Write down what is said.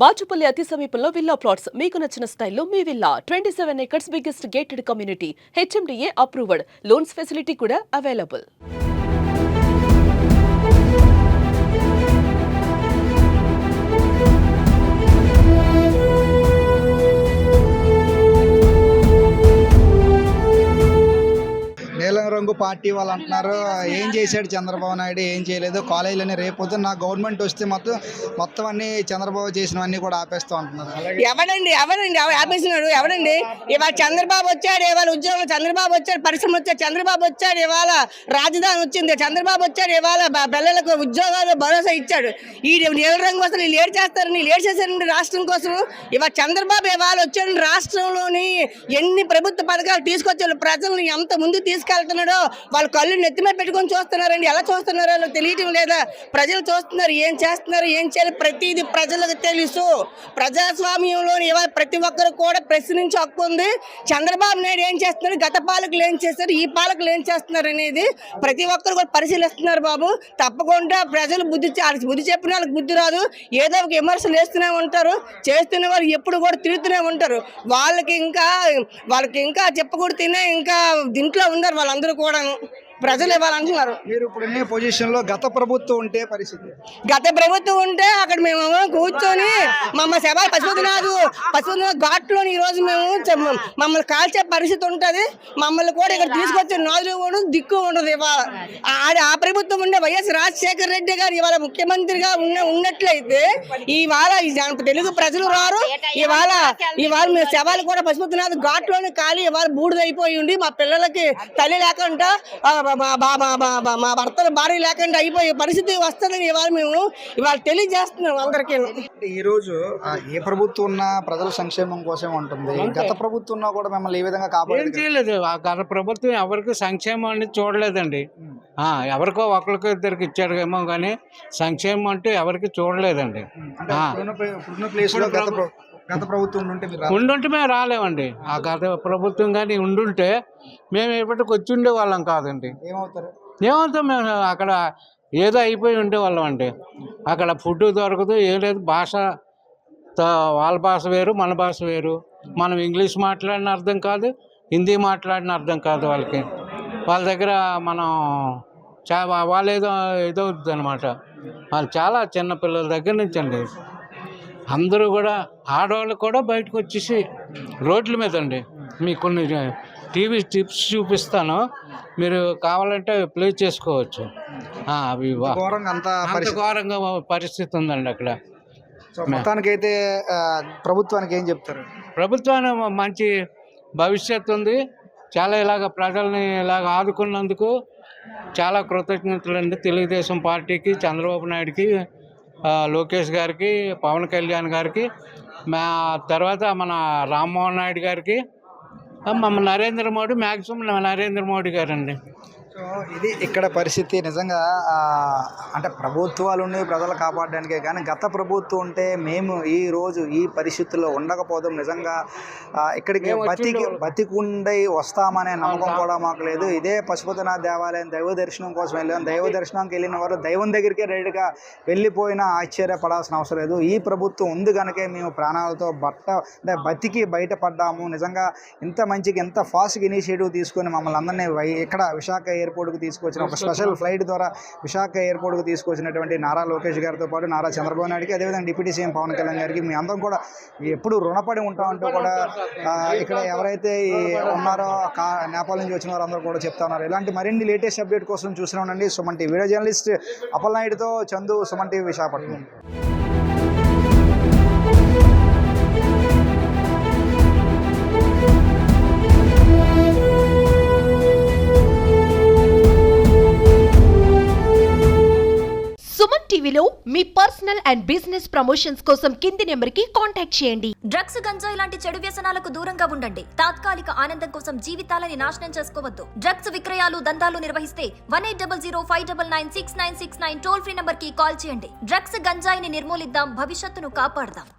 బాచుపల్లి అతి సమీపంలో villa plots మీకు నచ్చిన స్టైల్లో మీ villa 27 acres biggest gated community HMDA approved loans facility కూడా అవైలబుల్. నీలం రంగు పార్టీ వాళ్ళు అంటున్నారు ఏం చేశాడు చంద్రబాబు నాయుడు, ఏం చేయలేదు. కాలేజీలని రేపు నా గవర్నమెంట్ వస్తే మొత్తం అన్ని చంద్రబాబు చేసినవన్నీ కూడా ఆపేస్తూ అంటున్నారు. ఎవడండి ఆపేసినాడు? ఎవడండి? ఇవాళ చంద్రబాబు వచ్చాడు, ఇవాళ ఉద్యోగం చంద్రబాబు వచ్చాడు, పరిశ్రమ వచ్చాడు చంద్రబాబు వచ్చాడు, ఇవాళ రాజధాని వచ్చింది చంద్రబాబు వచ్చాడు, ఇవాళ పిల్లలకు ఉద్యోగాలు భరోసా ఇచ్చాడు. ఈ నీలం రంగు అసలు వీళ్ళు ఏడు చేస్తారు, వీళ్ళు ఏడు చేశారండి రాష్ట్రం కోసం. ఇవాళ చంద్రబాబు ఇవాళ వచ్చాడు, రాష్ట్రంలోని ఎన్ని ప్రభుత్వ పథకాలు తీసుకొచ్చారు, ప్రజలను ఎంత ముందు తీసుకెళ్తున్నాడో వాళ్ళు కళ్ళు నెత్తిమే పెట్టుకొని చూస్తున్నారండి. ఎలా చూస్తున్నారో తెలియటం లేదా? ప్రజలు చూస్తున్నారు, ఏం చేస్తున్నారు, ఏం చేయాలి ప్రతిదీ ప్రజలకు తెలుసు. ప్రజాస్వామ్యంలో ఇవాళ ప్రతి ఒక్కరు కూడా ప్రశ్నించే హక్కు ఉంది. చంద్రబాబు నాయుడు ఏం చేస్తున్నారు, గత పాలకులు ఏం చేస్తారు, ఈ పాలకులు ఏం చేస్తున్నారు అనేది ప్రతి ఒక్కరు కూడా పరిశీలిస్తున్నారు బాబు. తప్పకుండా ప్రజలు బుద్ధి చెప్పిన వాళ్ళకి బుద్ధి రాదు. ఏదో ఒక విమర్శలు వేస్తూనే ఉంటారు, చేస్తున్న వాళ్ళు ఎప్పుడు కూడా తిరుగుతూనే ఉంటారు. వాళ్ళకి ఇంకా చెప్పకూడతేనే ఇంకా దీంట్లో ఉన్నారు వాళ్ళందరూ కూడా. ప్రజలు ఇవ్వాలంటున్నారు. మీరు ఇప్పుడు పొజిషన్ లో గత ప్రభుత్వం ఉంటే పరిస్థితి, గత ప్రభుత్వం ఉంటే అక్కడ మేము కూర్చొని మమ్మల్ని శవాలు పశుపతినాథ్ ఘాట్లోని ఈ రోజు మేము మమ్మల్ని కాల్చే పరిస్థితి ఉంటుంది. మమ్మల్ని కూడా ఇక్కడ తీసుకొచ్చే నాదులు కూడా దిక్కు ఉండదు. ఇవాళ ఆ ప్రభుత్వం ఉండే వైఎస్ రాజశేఖర రెడ్డి గారు ఇవాళ ముఖ్యమంత్రిగా ఉన్నట్లయితే ఇవాళ తెలుగు ప్రజలు రారు. ఇవాళ మేము శవాలు కూడా పశుపతినాథ్ ఘాట్లోని ఖాళీ ఇవాళ బూడిదైపోయి ఉండి మా పిల్లలకి తల్లి లేకుండా మా భర్తలు భార్య లేకుండా అయిపోయే పరిస్థితి వస్తుందని ఇవాళ తెలియజేస్తున్నాం అందరికీ. ఈ రోజు ఏ ప్రభుత్వం ఉన్నా ప్రజల సంక్షేమం కోసమే ఉంటుంది. గత ప్రభుత్వం ఉన్నా కూడా మిమ్మల్ని ఏ విధంగా కాపాడేది చేయలేదు. ఆ గత ప్రభుత్వం ఎవరికి సంక్షేమం అనేది చూడలేదండి. ఎవరికో ఒకరికో ఇద్దరికి ఇచ్చారేమో కానీ సంక్షేమం అంటూ ఎవరికి చూడలేదండి. గత ప్రభుత్వం ఉండుంటే మేము రాలేమండి. ఆ గత ప్రభుత్వం కానీ ఉండుంటే మేము ఎప్పటికి వచ్చి ఉండే వాళ్ళం కాదండి. ఏమవుతాం మేము అక్కడ ఏదో అయిపోయి ఉండేవాళ్ళం అండి. అక్కడ ఫుడ్ దొరకదు, ఏం లేదు. భాష వాళ్ళ భాష వేరు, మన భాష వేరు. మనం ఇంగ్లీష్ మాట్లాడిన అర్థం కాదు, హిందీ మాట్లాడిన అర్థం కాదు వాళ్ళకి. వాళ్ళ దగ్గర మనం వాళ్ళు ఏదో అనమాట. వాళ్ళు చాలా చిన్నపిల్లల దగ్గర నుంచి అండి అందరూ కూడా, ఆడవాళ్ళు కూడా బయటకు వచ్చేసి రోడ్ల మీద అండి. మీకు కొన్ని టీవీ టిప్స్ చూపిస్తాను, మీరు కావాలంటే ప్లే చేసుకోవచ్చు. అవి అంత ఘోరంగా పరిస్థితి ఉందండి అక్కడ. మొత్తానికైతే ప్రభుత్వానికి ఏం చెప్తారు? ప్రభుత్వానికి మంచి భవిష్యత్తు ఉంది. చాలా ఇలాగ ప్రజల్ని ఇలాగ ఆదుకున్నందుకు చాలా కృతజ్ఞతలు అండి. తెలుగుదేశం పార్టీకి, చంద్రబాబు నాయుడికి, లోకేష్ గారికి, పవన్ కళ్యాణ్ గారికి, తర్వాత మన రామ్మోహన్ నాయుడు గారికి, నరేంద్ర మోడీ, మ్యాక్సిమం నరేంద్ర మోడీ గారండి. సో ఇది ఇక్కడ పరిస్థితి. నిజంగా అంటే ప్రభుత్వాలు ఉన్నాయి ప్రజలు కాపాడడానికే, కానీ గత ప్రభుత్వం ఉంటే మేము ఈ రోజు ఈ పరిస్థితుల్లో ఉండకపోదాం. నిజంగా ఇక్కడికి బతికుండై వస్తామనే నమ్మకం కూడా మాకు లేదు. ఇదే పశుపతినాథ్ దేవాలయం దైవ దర్శనం కోసం వెళ్ళాం. దైవ దర్శనానికి వెళ్ళిన వారు దైవం దగ్గరికే రెడీగా వెళ్ళిపోయినా ఆశ్చర్యపడాల్సిన అవసరం లేదు. ఈ ప్రభుత్వం ఉంది కనుకే మేము ప్రాణాలతో బతికి బయటపడ్డాము. నిజంగా ఇంత మంచిగా, ఎంత ఫాస్ట్గా ఇనిషియేటివ్ తీసుకొని మమ్మల్ని అందరినీ ఇక్కడ విశాఖ ఎయిర్పోర్ట్కి తీసుకొచ్చిన, ఒక స్పెషల్ ఫ్లైట్ ద్వారా విశాఖ ఎయిర్పోర్ట్కి తీసుకొచ్చినటువంటి నారా లోకేష్ గారితో పాటు నారా చంద్రబాబు నాయుడికి, అదేవిధంగా డిప్యూటీ సీఎం పవన్ కళ్యాణ్ గారికి మీ అందరం కూడా ఎప్పుడు రుణపడి ఉంటామంటూ కూడా ఇక్కడ ఎవరైతే ఉన్నారో నేపాల్ నుంచి వచ్చిన వారు అందరూ కూడా చెప్తా ఉన్నారు. ఇలాంటి మరిన్ని లేటెస్ట్ అప్డేట్ కోసం చూస్తూనే ఉండండి సుమన్ టీవీ. వీడియో జర్నలిస్ట్ అప్పలనాయుడుతో చందు, సుమన్ టీవీ విశాఖపట్నం. సుమన్ టీవీలో మీ పర్సనల్ అండ్ బిజినెస్ ప్రమోషన్స్ కోసం కింది నెంబర్కి కాంటాక్ట్ చేయండి. డ్రగ్స్, గంజాయి లాంటి చెడు వ్యసనాలకు దూరంగా ఉండండి. తాత్కాలిక ఆనందం కోసం జీవితాలని నాశనం చేసుకోవద్దు. డ్రగ్స్ విక్రయాలు, దందాలు నిర్వహిస్తే 1800599696 టోల్ ఫ్రీ నంబర్ కి కాల్ చేయండి. డ్రగ్స్, గంజాయిని నిర్మూలిద్దాం, భవిష్యత్తును కాపాడదాం.